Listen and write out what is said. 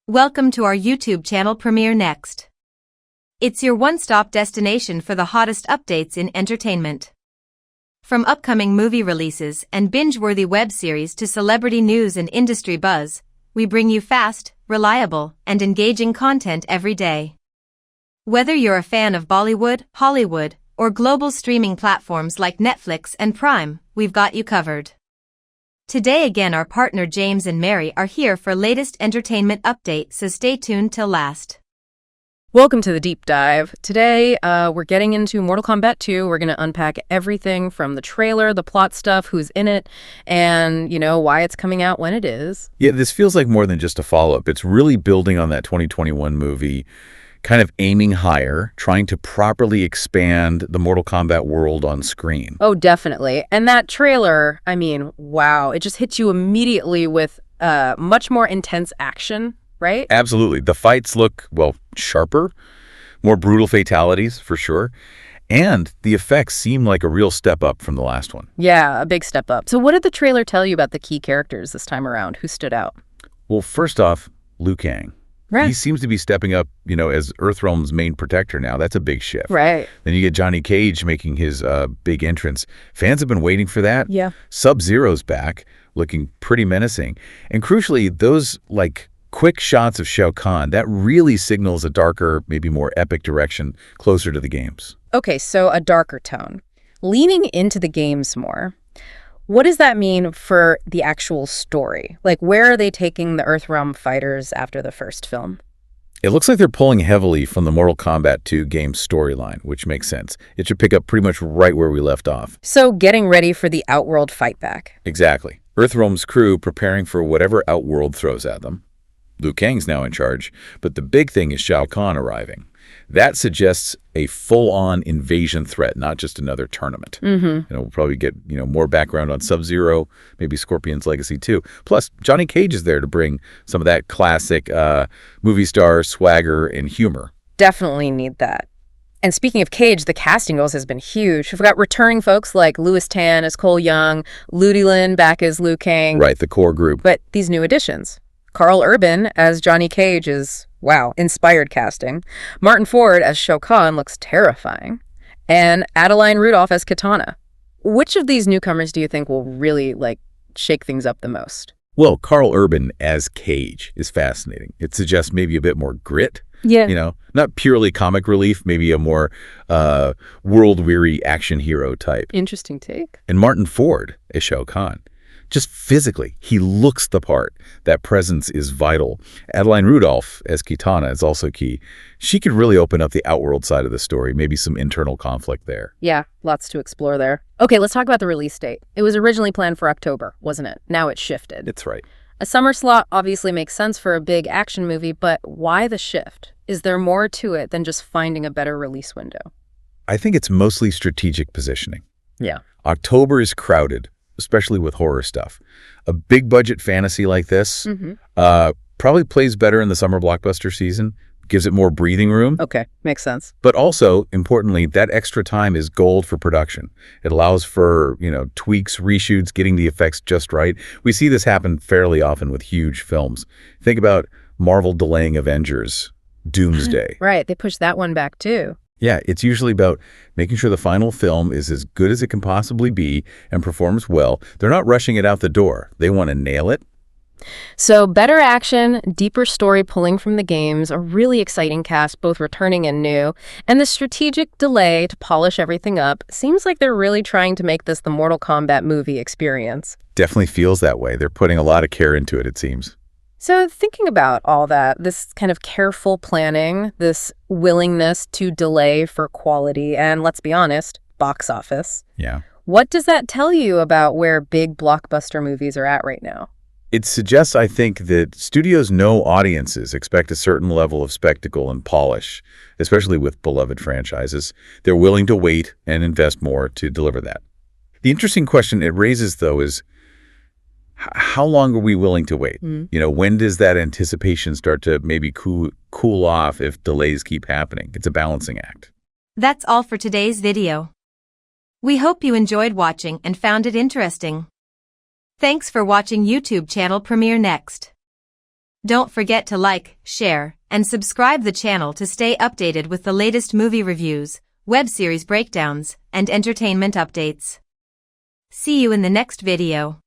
Welcome to our YouTube channel Premiere Next. It's your one-stop destination for the hottest updates in entertainment. From upcoming movie releases and binge-worthy web series to celebrity news and industry buzz, we bring you fast, reliable, and engaging content every day. Whether you're a fan of Bollywood, Hollywood, or global streaming platforms like Netflix and Prime, we've got you covered. Today again our partner James and Mary are here for latest entertainment update, so stay tuned till last. Welcome to the deep dive. Today, we're getting into Mortal Kombat 2. We're going to unpack everything from the trailer, the plot stuff, who's in it, and, why it's coming out when it is. Yeah, this feels like more than just a follow-up. It's really building on that 2021 movie, kind of aiming higher, trying to properly expand the Mortal Kombat world on screen. Oh, definitely. And that trailer, wow, it just hits you immediately with much more intense action, right? Absolutely. The fights look, sharper, more brutal fatalities, for sure. And the effects seem like a real step up from the last one. Yeah, a big step up. So what did the trailer tell you about the key characters this time around? Who stood out? Well, first off, Liu Kang. Right. He seems to be stepping up, as Earthrealm's main protector now. That's a big shift. Right. Then you get Johnny Cage making his big entrance. Fans have been waiting for that. Yeah. Sub-Zero's back, looking pretty menacing. And crucially, those, quick shots of Shao Kahn, that really signals a darker, maybe more epic direction closer to the games. Okay, so a darker tone. Leaning into the games more. What does that mean for the actual story? Where are they taking the Earthrealm fighters after the first film? It looks like they're pulling heavily from the Mortal Kombat 2 game storyline, which makes sense. It should pick up pretty much right where we left off. So getting ready for the Outworld fight back. Exactly. Earthrealm's crew preparing for whatever Outworld throws at them. Liu Kang's now in charge, but the big thing is Shao Kahn arriving. That suggests a full-on invasion threat, not just another tournament. Mm-hmm. We'll probably get more background on Sub-Zero, maybe Scorpion's legacy too. Plus, Johnny Cage is there to bring some of that classic movie star swagger and humor. Definitely need that. And speaking of Cage, the casting goals has been huge. We've got returning folks like Louis Tan as Cole Young, Ludi Lin back as Liu Kang. Right, the core group. But these new additions. Karl Urban as Johnny Cage is, inspired casting. Martyn as Shao Kahn looks terrifying. And Adeline Rudolph as Kitana. Which of these newcomers do you think will really, shake things up the most? Well, Karl Urban as Cage is fascinating. It suggests maybe a bit more grit. Yeah. Not purely comic relief, maybe a more world-weary action hero type. Interesting take. And Martyn as Shao Kahn. Just physically, he looks the part. That presence is vital. Adeline Rudolph as Kitana is also key. She could really open up the Outworld side of the story, maybe some internal conflict there. Yeah, lots to explore there. Okay, let's talk about the release date. It was originally planned for October, wasn't it? Now it's shifted. That's right. A summer slot obviously makes sense for a big action movie, but why the shift? Is there more to it than just finding a better release window? I think it's mostly strategic positioning. Yeah. October is crowded, especially with horror stuff. A big budget fantasy like this probably plays better in the summer blockbuster season, gives it more breathing room. Okay, makes sense. But also, importantly, that extra time is gold for production. It allows for, tweaks, reshoots, getting the effects just right. We see this happen fairly often with huge films. Think about Marvel delaying Avengers, Doomsday. Right, they pushed that one back too. Yeah, it's usually about making sure the final film is as good as it can possibly be and performs well. They're not rushing it out the door. They want to nail it. So better action, deeper story pulling from the games, a really exciting cast, both returning and new, and the strategic delay to polish everything up. Seems like they're really trying to make this the Mortal Kombat movie experience. Definitely feels that way. They're putting a lot of care into it, it seems. So thinking about all that, this kind of careful planning, this willingness to delay for quality, and let's be honest, box office. Yeah. What does that tell you about where big blockbuster movies are at right now? It suggests, I think, that studios know audiences expect a certain level of spectacle and polish, especially with beloved franchises. They're willing to wait and invest more to deliver that. The interesting question it raises, though, is how long are we willing to wait? When does that anticipation start to maybe cool off if delays keep happening? It's a balancing act. That's all for today's video. We hope you enjoyed watching and found it interesting. Thanks for watching YouTube channel Premiere Next. Don't forget to like, share, and subscribe the channel to stay updated with the latest movie reviews, web series breakdowns, and entertainment updates. See you in the next video.